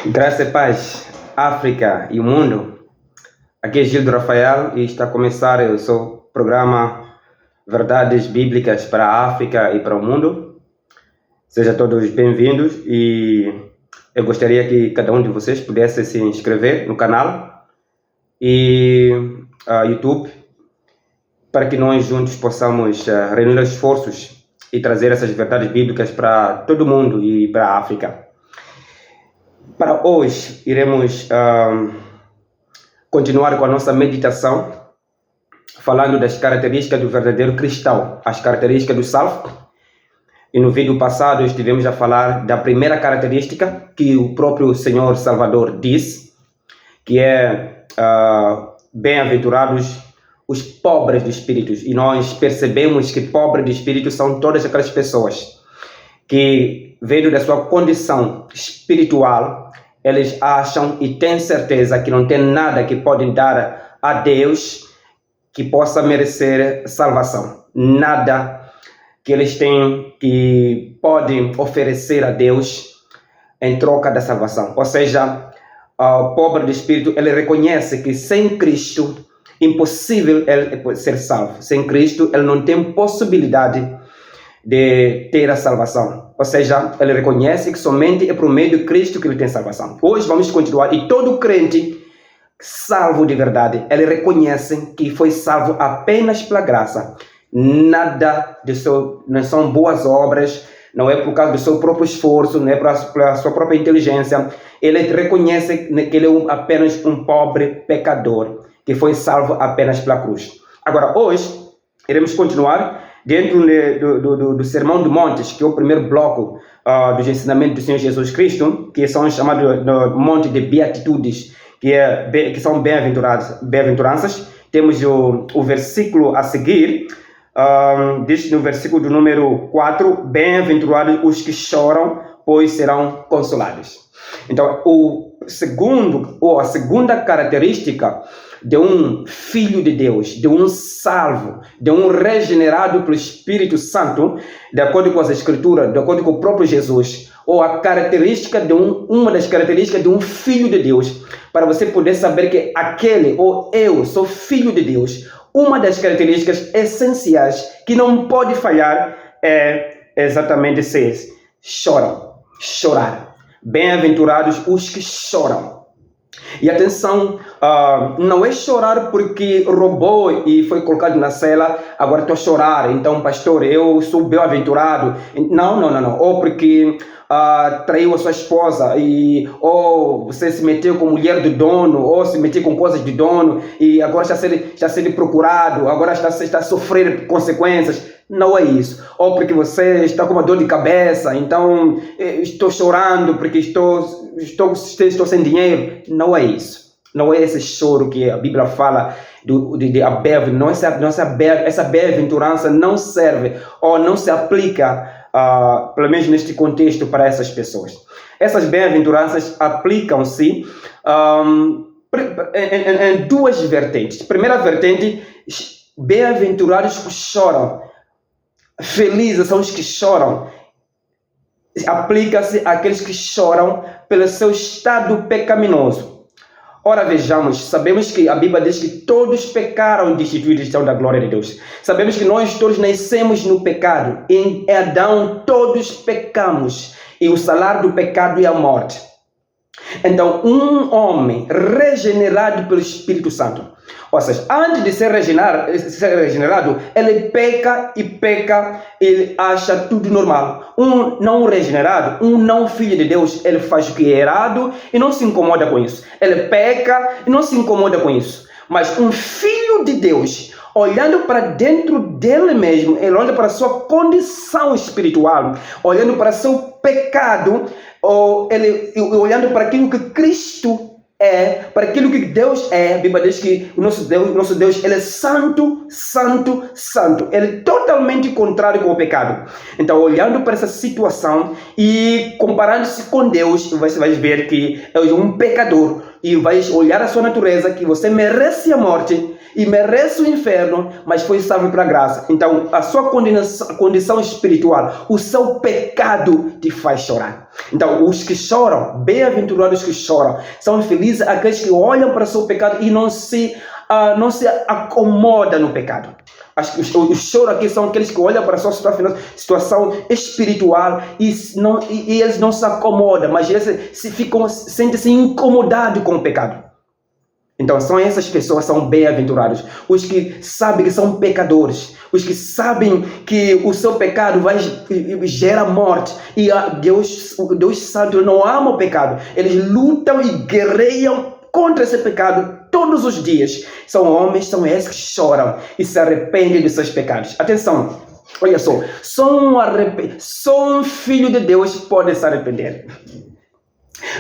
Graça e paz, África e o mundo. Aqui é Gildo Rafael e está a começar o seu programa Verdades Bíblicas para a África e para o mundo. Sejam todos bem-vindos e eu gostaria que cada um de vocês pudesse se inscrever no canal e YouTube para que nós juntos possamos reunir esforços e trazer essas verdades bíblicas para todo mundo e para a África. Para hoje, iremos continuar com a nossa meditação, falando das características do verdadeiro cristão, as características do salvo. E no vídeo passado estivemos a falar da primeira característica que o próprio Senhor Salvador diz, que é bem-aventurados os pobres de espíritos. E nós percebemos que pobres de espíritos são todas aquelas pessoas que, vendo da sua condição espiritual, eles acham e têm certeza que não tem nada que podem dar a Deus que possa merecer salvação. Nada que eles têm que podem oferecer a Deus em troca da salvação. Ou seja, o pobre de espírito, ele reconhece que sem Cristo, impossível ele ser salvo. Sem Cristo, ele não tem possibilidade de ter a salvação. Ou seja, ele reconhece que somente é por meio de Cristo que ele tem salvação. Hoje vamos continuar. E todo crente salvo de verdade, ele reconhece que foi salvo apenas pela graça. Nada não são boas obras, não é por causa do seu próprio esforço, não é pela sua própria inteligência. Ele reconhece que ele é apenas um pobre pecador, que foi salvo apenas pela cruz. Agora, hoje, iremos continuar dentro do Sermão do Monte, que é o primeiro bloco dos ensinamentos do Senhor Jesus Cristo, que são chamados do Monte de Beatitudes, que são bem-aventuranças. Temos o versículo a seguir, diz no versículo do número 4, bem-aventurados os que choram, pois serão consolados. Então, a segunda característica de um filho de Deus, de um salvo, de um regenerado pelo Espírito Santo, de acordo com as Escrituras, de acordo com o próprio Jesus, ou a característica uma das características de um filho de Deus, para você poder saber que aquele, ou eu, sou filho de Deus, uma das características essenciais que não pode falhar é exatamente chorar. Bem-aventurados os que choram. E atenção, não é chorar porque roubou e foi colocado na cela, agora estou a chorar, então pastor, eu sou bem-aventurado. Não. Ou porque traiu a sua esposa, ou você se meteu com a mulher do dono, ou se meteu com coisas do dono, e agora está sendo procurado, agora está a sofrer consequências. Não é isso. Ou porque você está com uma dor de cabeça, então estou chorando porque estou sem dinheiro. Não é isso. Não é esse choro que a Bíblia fala essa bem-aventurança não serve ou não se aplica, pelo menos neste contexto, para essas pessoas. Essas bem-aventuranças aplicam-se em duas vertentes. Primeira vertente, bem-aventurados que choram. Felizes são os que choram. Aplica-se àqueles que choram pelo seu estado pecaminoso. Ora, vejamos, sabemos que a Bíblia diz que todos pecaram e destituídos estão da glória de Deus. Sabemos que nós todos nascemos no pecado. Em Adão todos pecamos e o salário do pecado é a morte. Então, um homem regenerado pelo Espírito Santo, ou seja, antes de ser regenerado, ele peca, ele acha tudo normal. Um não regenerado, um não filho de Deus, ele faz o que é errado e não se incomoda com isso. Ele peca e não se incomoda com isso. Mas um filho de Deus, olhando para dentro dele mesmo, ele olha para a sua condição espiritual, olhando para seu pecado, olhando para aquilo que Cristo é, para aquilo que Deus é. A Bíblia diz que o nosso Deus, ele é santo. Ele é totalmente contrário com o pecado. Então, olhando para essa situação e comparando-se com Deus, você vai ver que é um pecador. e vais olhar a sua natureza, que você merece a morte e merece o inferno, mas foi salvo pela graça. Então, a sua condição espiritual, o seu pecado te faz chorar. Então, os que choram, bem-aventurados que choram, são felizes aqueles que olham para o seu pecado e não se acomodam no pecado. O choro aqui são aqueles que olham para a sua situação espiritual e eles não se acomodam, mas eles sentem-se incomodados com o pecado. Então, são essas pessoas que são bem-aventurados. Os que sabem que são pecadores. Os que sabem que o seu pecado gera morte. E Deus Santo não ama o pecado. Eles lutam e guerreiam contra esse pecado todos os dias. São homens, são esses que choram e se arrependem dos seus pecados. Atenção, olha só um filho de Deus pode se arrepender.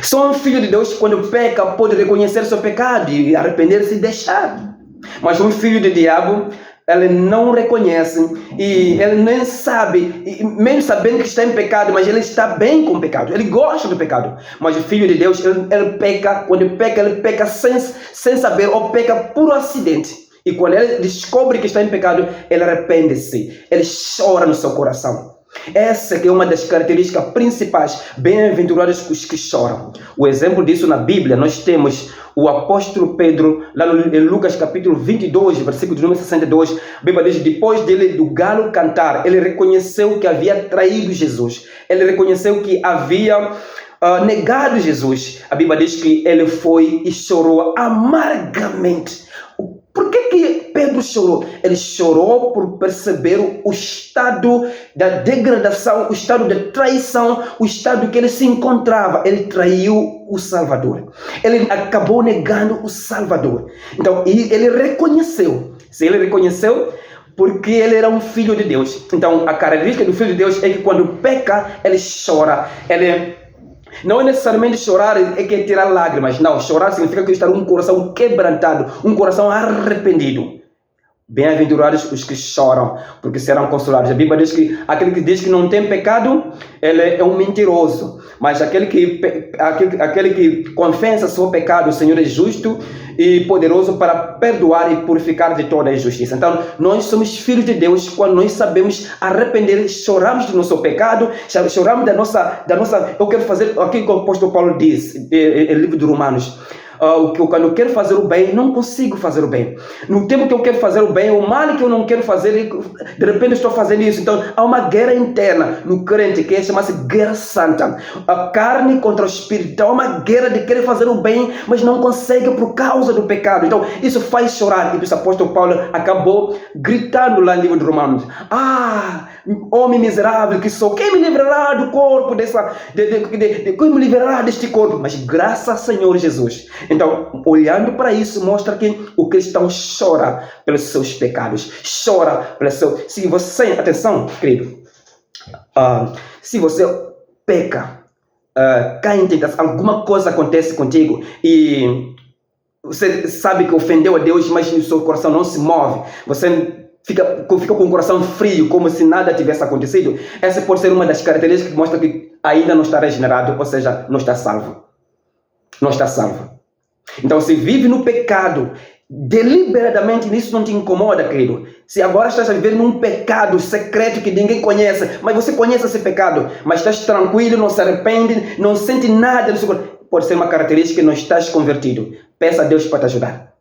Só um filho de Deus, quando peca, pode reconhecer seu pecado e arrepender-se e deixar. Mas um filho do diabo, ele não reconhece e ele nem sabe, mesmo sabendo que está em pecado, mas ele está bem com o pecado. Ele gosta do pecado. Mas o filho de Deus, ele peca, quando ele peca sem saber ou peca por acidente. E quando ele descobre que está em pecado, ele arrepende-se. Ele chora no seu coração. Essa que é uma das características principais, bem-aventurados os que choram. O exemplo disso na Bíblia, nós temos o apóstolo Pedro, lá em Lucas capítulo 22, versículo número 62, a Bíblia diz, depois do galo cantar, ele reconheceu que havia traído Jesus. Ele reconheceu que havia negado Jesus. A Bíblia diz que ele foi e chorou amargamente. Por que Pedro chorou? Ele chorou por perceber o estado da degradação, o estado da traição, o estado que ele se encontrava. Ele traiu o Salvador. Ele acabou negando o Salvador. Então, ele reconheceu. Se ele reconheceu, porque ele era um filho de Deus. Então, a característica do filho de Deus é que quando peca, ele chora. Não é necessariamente chorar é que é tirar lágrimas. Não, chorar significa que está um coração quebrantado, um coração arrependido. Bem-aventurados os que choram, porque serão consolados. A Bíblia diz que aquele que diz que não tem pecado, ele é um mentiroso. Mas aquele que confessa seu pecado, o Senhor é justo e poderoso para perdoar e purificar de toda a injustiça. Então, nós somos filhos de Deus quando nós sabemos arrepender, choramos do nosso pecado, choramos da nossa... Eu quero fazer aquilo que o apóstolo Paulo diz, no livro de Romanos. Quando eu quero fazer o bem, não consigo fazer o bem. No tempo que eu quero fazer o bem, o mal que eu não quero fazer, de repente estou fazendo isso. Então, há uma guerra interna no crente, que chama-se guerra santa. A carne contra o espírito. Há uma guerra de querer fazer o bem, mas não consegue por causa do pecado. Então, isso faz chorar. E o apóstolo Paulo acabou gritando lá no livro de Romanos. Homem miserável que sou, quem me livrará do corpo quem me livrará deste corpo? Mas graças ao Senhor Jesus. Então, olhando para isso, mostra que o cristão chora pelos seus pecados, chora pelos seus... Se você, atenção, querido, se você peca, cai em tentação, alguma coisa acontece contigo e você sabe que ofendeu a Deus, mas o seu coração não se move, você fica com o coração frio, como se nada tivesse acontecido. Essa pode ser uma das características que mostra que ainda não está regenerado, ou seja, não está salvo. Não está salvo. Então, se vive no pecado, deliberadamente, isso não te incomoda, querido. Se agora estás a viver num pecado secreto que ninguém conhece, mas você conhece esse pecado, mas estás tranquilo, não se arrepende, não sente nada do seu coração, pode ser uma característica que não estás convertido. Peça a Deus para te ajudar.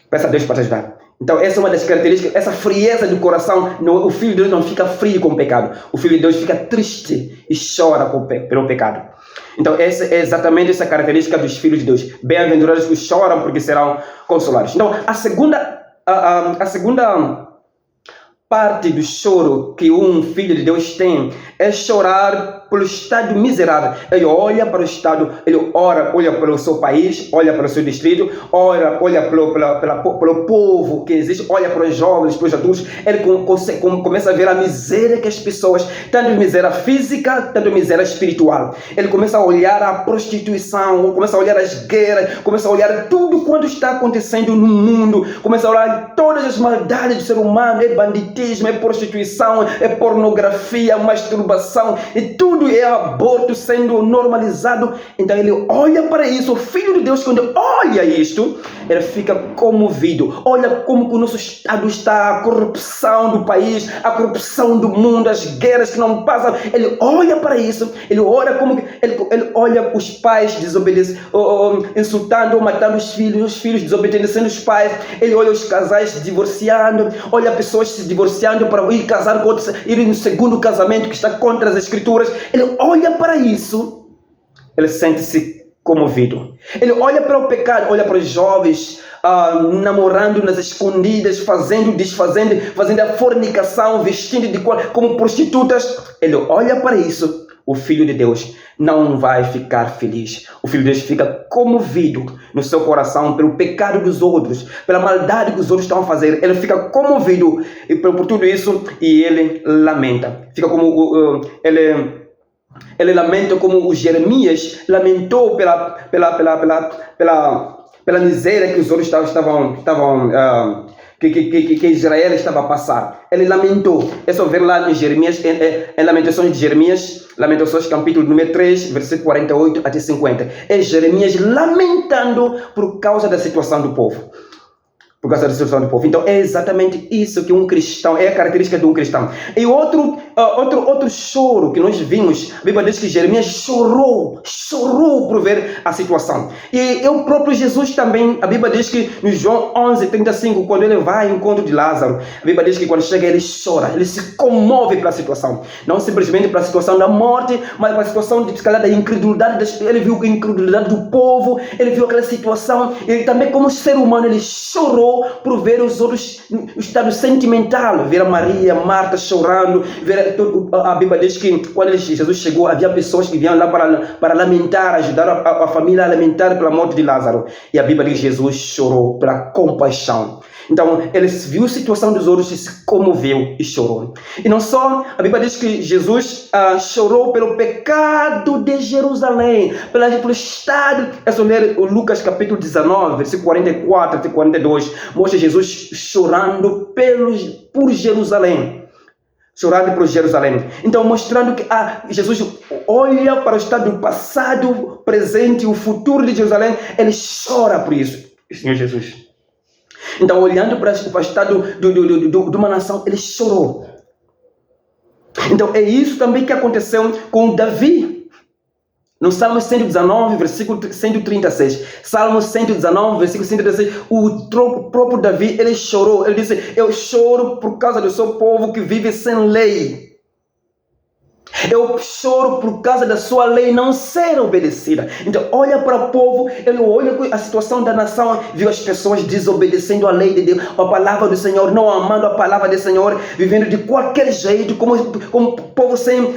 Peça a Deus para te ajudar. Então, essa é uma das características, essa frieza do coração. O Filho de Deus não fica frio com o pecado. O Filho de Deus fica triste e chora pelo pecado. Então, essa é exatamente essa característica dos filhos de Deus. Bem-aventurados que choram, porque serão consolados. Então, a segunda parte do choro que um filho de Deus tem é chorar pelo estado miserável. Ele olha para o estado, ele olha pelo seu país, olha para o seu distrito, olha pelo povo que existe, olha para os jovens, para os adultos. Ele começa a ver a miséria que as pessoas, tanto miséria física, tanto miséria espiritual. Ele começa a olhar a prostituição, começa a olhar as guerras, começa a olhar tudo quanto está acontecendo no mundo, começa a olhar todas as maldades do ser humano, é banditismo, é prostituição, é pornografia, masturbação, e tudo tudo é aborto sendo normalizado. Então ele olha para isso, o Filho de Deus, quando olha isto, ele fica comovido. Olha como que o nosso Estado está, a corrupção do país, a corrupção do mundo, as guerras que não passam. Ele olha para isso, ele olha como ele olha os pais desobedecendo, insultando ou matando os filhos desobedecendo os pais. Ele olha os casais divorciando, olha pessoas se divorciando para ir casar com outros, ir no segundo casamento que está contra as escrituras. Ele olha para isso, ele sente-se comovido. Ele olha para o pecado, olha para os jovens namorando nas escondidas, desfazendo, fazendo a fornicação, vestindo como prostitutas. Ele olha para isso. O Filho de Deus não vai ficar feliz. O Filho de Deus fica comovido no seu coração pelo pecado dos outros, pela maldade que os outros estão a fazer. Ele fica comovido por tudo isso e ele lamenta. Fica como ele lamenta como o Jeremias lamentou pela miséria que os outros que Israel estava a passar. Ele lamentou. É só ver lá em Jeremias, em Lamentações de Jeremias, Lamentações capítulo número 3, versículo 48 até 50. É Jeremias lamentando por causa da situação do povo. Por causa da situação do povo. Então é exatamente isso que um cristão, é a característica de um cristão. E outro choro que nós vimos, a Bíblia diz que Jeremias chorou por ver a situação. E o próprio Jesus também, a Bíblia diz que no João 11:35, quando ele vai ao encontro de Lázaro, a Bíblia diz que quando chega ele chora, ele se comove pela situação. Não simplesmente pela situação da morte, mas pela situação da incredulidade. Ele viu a incredulidade do povo, ele viu aquela situação, ele também como ser humano, ele chorou por ver os outros, o estado sentimental, ver a Maria, Marta chorando, ver a Bíblia diz que quando Jesus chegou, havia pessoas que vinham lá para lamentar, ajudar a família a lamentar pela morte de Lázaro. E a Bíblia diz que Jesus chorou pela compaixão. Então, ele viu a situação dos outros e se comoveu e chorou. E não só, a Bíblia diz que Jesus chorou pelo pecado de Jerusalém, pelo estado. É só ler o Lucas capítulo 19, versículo 44 até 42. Mostra Jesus chorando por Jerusalém. Chorando por Jerusalém. Então, mostrando que Jesus olha para o estado do passado, presente e o futuro de Jerusalém. Ele chora por isso, Senhor Jesus. Então, olhando para o estado de uma nação, ele chorou. Então, é isso também que aconteceu com Davi. No Salmo 119, versículo 136. Salmo 119, versículo 136. O próprio Davi, ele chorou. Ele disse, eu choro por causa do seu povo que vive sem lei. Eu choro por causa da sua lei não ser obedecida. Então olha para o povo, ele olha a situação da nação, viu as pessoas desobedecendo a lei de Deus, a palavra do Senhor, não amando a palavra do Senhor, vivendo de qualquer jeito, como povo sem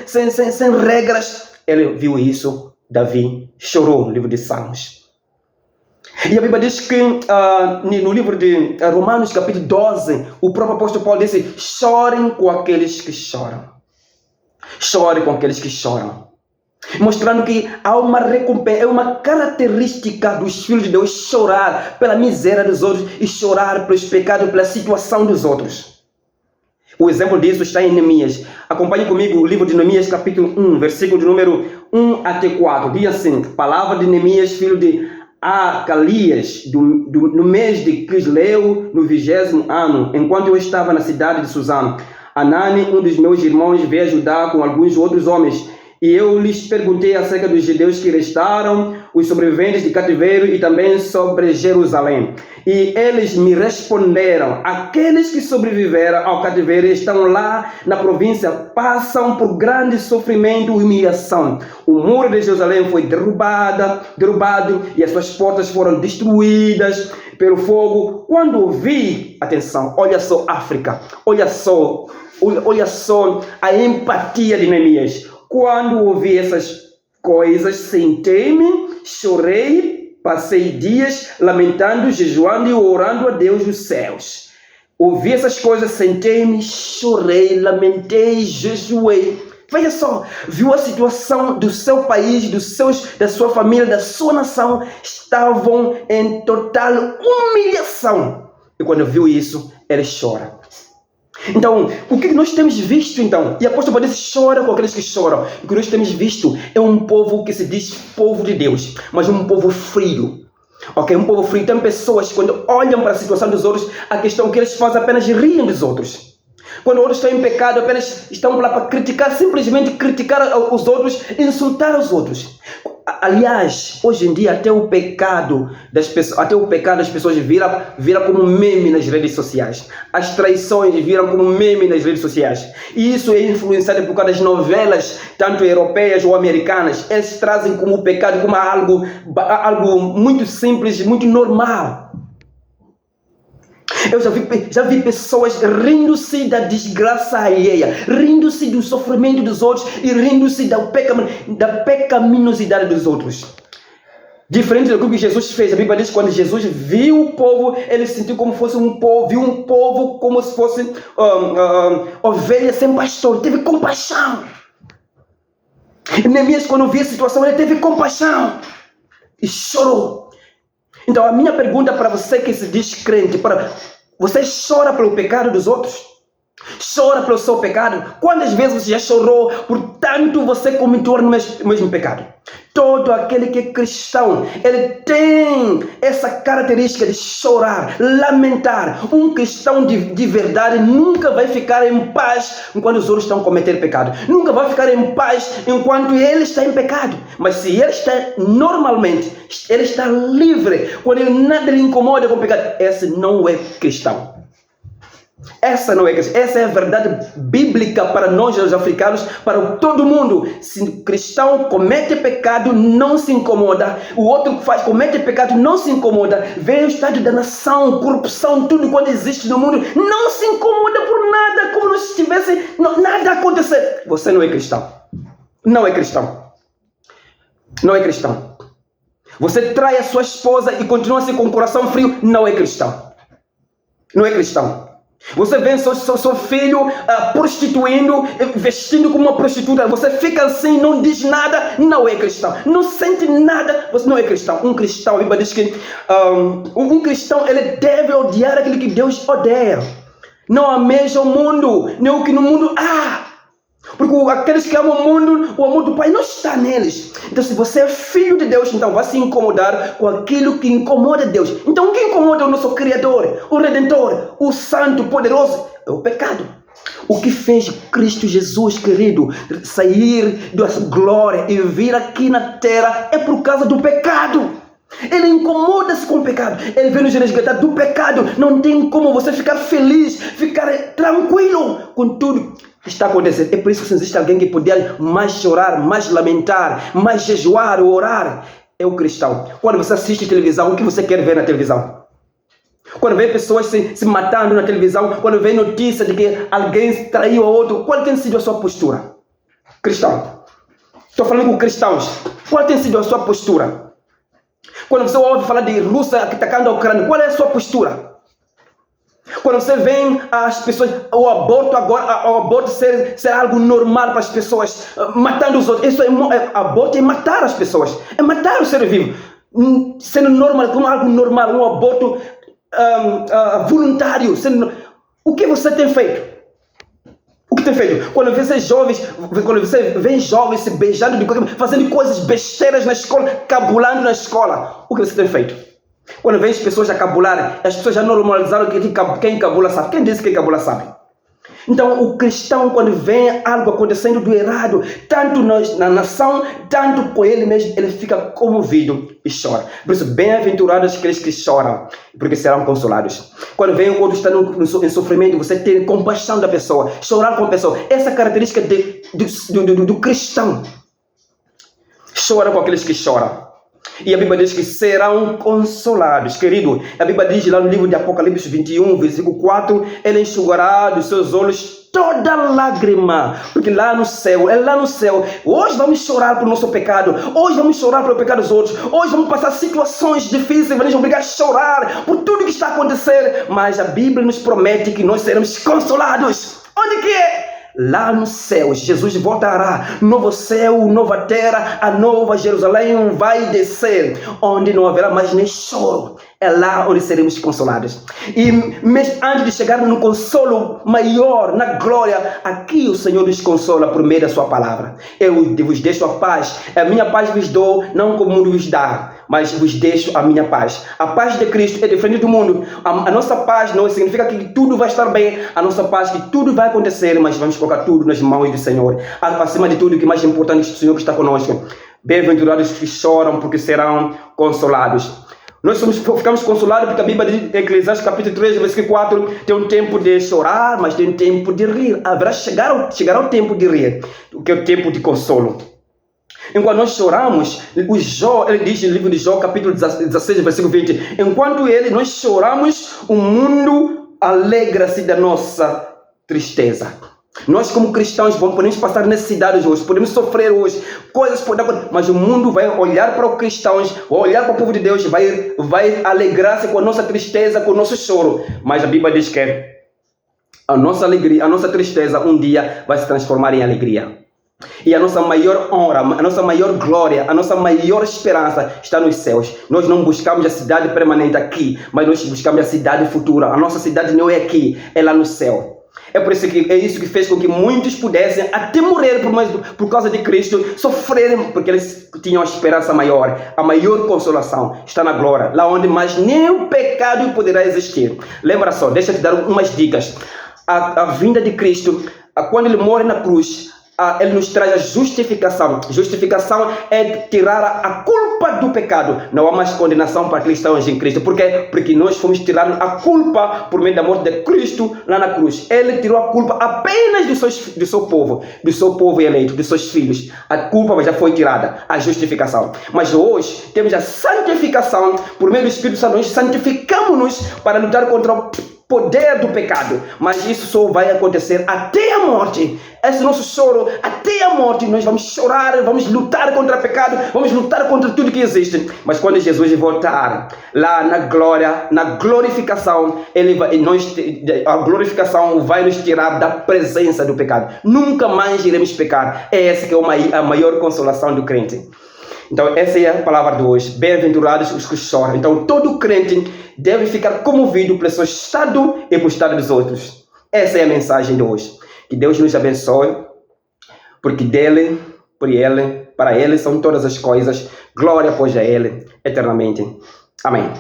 regras. Ele viu isso, Davi chorou no livro de Salmos. E a Bíblia diz que no livro de Romanos capítulo 12, o próprio apóstolo Paulo disse, chorem com aqueles que choram. Chore com aqueles que choram. Mostrando que há uma recompensa, é uma característica dos filhos de Deus chorar pela miséria dos outros e chorar pelos pecados, pela situação dos outros. O exemplo disso está em Neemias. Acompanhe comigo o livro de Neemias, capítulo 1, versículo de número 1 até 4. Diz assim, palavra de Neemias, filho de Acalias, no mês de Quisleu, no 20º ano, enquanto eu estava na cidade de Suzã. Anani, um dos meus irmãos, veio ajudar com alguns outros homens. E eu lhes perguntei acerca dos judeus que restaram, os sobreviventes de cativeiro e também sobre Jerusalém. E eles me responderam, aqueles que sobreviveram ao cativeiro estão lá na província, passam por grande sofrimento e humilhação. O muro de Jerusalém foi derrubado e as suas portas foram destruídas pelo fogo. Quando ouvi, atenção, olha só África, olha só a empatia de Neemias. Quando ouvi essas coisas, sentei-me, chorei, passei dias lamentando, jejuando e orando a Deus dos céus. Ouvi essas coisas, sentei-me, chorei, lamentei, jejuei. Veja só, viu a situação do seu país, da sua família, da sua nação, estavam em total humilhação. E quando viu isso, ele chora. Então, o que nós temos visto então? E o apóstolo Paulo diz, chora com aqueles que choram. O que nós temos visto é um povo que se diz povo de Deus, mas um povo frio. Ok, um povo frio. Tem pessoas que quando olham para a situação dos outros, a questão que eles fazem apenas riem dos outros. Quando outros estão em pecado, apenas estão lá para criticar, simplesmente criticar os outros, insultar os outros. Aliás, hoje em dia até o pecado das pessoas vira como meme nas redes sociais. As traições viram como meme nas redes sociais. E isso é influenciado por causa das novelas, tanto europeias ou americanas. Eles trazem como o pecado como algo muito simples, muito normal. Eu já vi pessoas rindo-se da desgraça alheia, rindo-se do sofrimento dos outros e rindo-se da pecaminosidade dos outros. Diferente do que Jesus fez, a Bíblia diz que quando Jesus viu o povo, ele sentiu como fosse um povo, viu um povo como se fosse ovelha sem pastor, teve compaixão. E Neemias, quando viu a situação, ele teve compaixão e chorou. Então a minha pergunta para você que se diz crente, você chora pelo pecado dos outros? Chora pelo seu pecado? Quantas vezes você já chorou por tanto você cometeu no mesmo pecado? Todo aquele que é cristão, ele tem essa característica de chorar, lamentar. Um cristão de verdade nunca vai ficar em paz enquanto os outros estão cometendo pecado. Nunca vai ficar em paz enquanto ele está em pecado. Mas se ele está normalmente, ele está livre, quando nada lhe incomoda com o pecado, esse não é cristão. Essa não é cristão. Essa é a verdade bíblica para nós, os africanos, para todo mundo. Se o cristão comete pecado, não se incomoda. O outro que comete pecado, não se incomoda. Vem o estado da nação, corrupção, tudo quando existe no mundo, não se incomoda por nada, como se estivesse nada acontecer. Você não é cristão. Não é cristão. Não é cristão. Você trai a sua esposa e continua assim com o coração frio, não é cristão. Não é cristão. Você vê seu filho prostituindo, vestindo como uma prostituta, você fica assim, não diz nada, não é cristão. Não sente nada, você não é cristão. Um cristão, a Bíblia diz que um cristão, ele deve odiar aquilo que Deus odeia. Não ameja o mundo, nem o que no mundo há. Porque aqueles que amam o mundo, o amor do Pai não está neles. Então se você é filho de Deus, então vai se incomodar com aquilo que incomoda Deus. Então o que incomoda o nosso Criador, o Redentor, o Santo, Poderoso? É o pecado. O que fez Cristo Jesus, querido, sair da glória e vir aqui na terra é por causa do pecado. Ele incomoda-se com o pecado. Ele veio nos resgatar do pecado. Não tem como você ficar feliz, ficar tranquilo com tudo que está acontecendo. É por isso que se existe alguém que podia mais chorar, mais lamentar, mais jejuar ou orar, é o cristão. Quando você assiste televisão, o que você quer ver na televisão? Quando vê pessoas se matando na televisão, quando vê notícia de que alguém traiu a outro, qual tem sido a sua postura? Cristão. Estou falando com cristãos. Qual tem sido a sua postura? Quando você ouve falar de Rússia atacando a Ucrânia, qual é a sua postura? Quando você vê as pessoas, o aborto ser algo normal para as pessoas, matando os outros, aborto é matar as pessoas, é matar o ser vivo, sendo normal, como algo normal, um aborto voluntário. O que você tem feito? O que tem feito? Quando você vê jovens se beijando, fazendo coisas besteiras na escola, cabulando na escola, o que você tem feito? Quando vê as pessoas a cabular, as pessoas já normalizaram que quem cabula sabe. Quem disse que cabula sabe? Então o cristão, quando vê algo acontecendo do errado, tanto na nação, tanto com ele mesmo, ele fica comovido e chora. Por isso, bem-aventurados aqueles que choram, porque serão consolados. Quando vem o outro está em sofrimento, você tem compaixão da pessoa, chorar com a pessoa. Essa característica do cristão. Chora com aqueles que choram. E a Bíblia diz que serão consolados. Querido, a Bíblia diz lá no livro de Apocalipse 21, versículo 4, ele enxugará dos seus olhos toda lágrima, porque lá no céu, hoje vamos chorar pelo nosso pecado, hoje vamos chorar pelo pecado dos outros, hoje vamos passar situações difíceis, vamos nos obrigar a chorar por tudo que está a acontecer, mas a Bíblia nos promete que nós seremos consolados. Onde que é? Lá no céu, Jesus voltará, novo céu, nova terra, a nova Jerusalém vai descer, onde não haverá mais nem choro, É lá onde seremos consolados. Mas antes de chegar no consolo maior, na glória, aqui o Senhor nos consola por meio da sua palavra. Eu vos deixo a paz. A minha paz vos dou, não como o mundo vos dá, mas vos deixo a minha paz. A paz de Cristo é diferente do mundo. A nossa paz não significa que tudo vai estar bem. A nossa paz é que tudo vai acontecer, mas vamos colocar tudo nas mãos do Senhor. Acima de tudo, o que é mais importante é o Senhor que está conosco. Bem-aventurados que choram, porque serão consolados. Nós ficamos consolados porque a Bíblia diz em Eclesiastes capítulo 3, versículo 4, tem um tempo de chorar, mas tem um tempo de rir. Chegará o tempo de rir, que é o tempo de consolo. Enquanto nós choramos, ele diz no livro de Jó, capítulo 16, versículo 20, enquanto nós choramos, o mundo alegra-se da nossa tristeza. Nós como cristãos podemos passar necessidades hoje, podemos sofrer hoje, coisas podem acontecer, mas o mundo vai olhar para os cristãos, vai olhar para o povo de Deus, vai alegrar-se com a nossa tristeza, com o nosso choro. Mas a Bíblia diz que a nossa alegria, a nossa tristeza um dia vai se transformar em alegria. E a nossa maior honra, a nossa maior glória, a nossa maior esperança está nos céus. Nós não buscamos a cidade permanente aqui, mas nós buscamos a cidade futura. A nossa cidade não é aqui, é lá no céu. É por isso que isso que fez com que muitos pudessem até morrer por causa de Cristo, sofrerem, porque eles tinham a esperança maior, a maior consolação está na glória, lá onde mais nenhum pecado poderá existir. Lembra só, deixa eu te dar umas dicas. A vinda de Cristo, quando ele morre na cruz, ele nos traz a justificação. Justificação é tirar a culpa do pecado. Não há mais condenação para cristãos em Cristo. Por quê? Porque nós fomos tirar a culpa por meio da morte de Cristo lá na cruz. Ele tirou a culpa apenas do seu povo eleito, dos seus filhos. A culpa já foi tirada, a justificação. Mas hoje temos a santificação. Por meio do Espírito Santo, nós santificamos-nos para lutar contra o poder do pecado, mas isso só vai acontecer até a morte. Esse nosso choro até a morte, nós vamos chorar, vamos lutar contra o pecado, vamos lutar contra tudo que existe. Mas quando Jesus voltar lá na glória, na glorificação, a glorificação vai nos tirar da presença do pecado. Nunca mais iremos pecar. Essa que é a maior consolação do crente. Então essa é a palavra de hoje. Bem-aventurados os que choram. Então todo crente deve ficar comovido pelo seu estado e pelo estado dos outros. Essa é a mensagem de hoje. Que Deus nos abençoe, porque dele, por ele, para ele são todas as coisas. Glória pois a ele eternamente. Amém.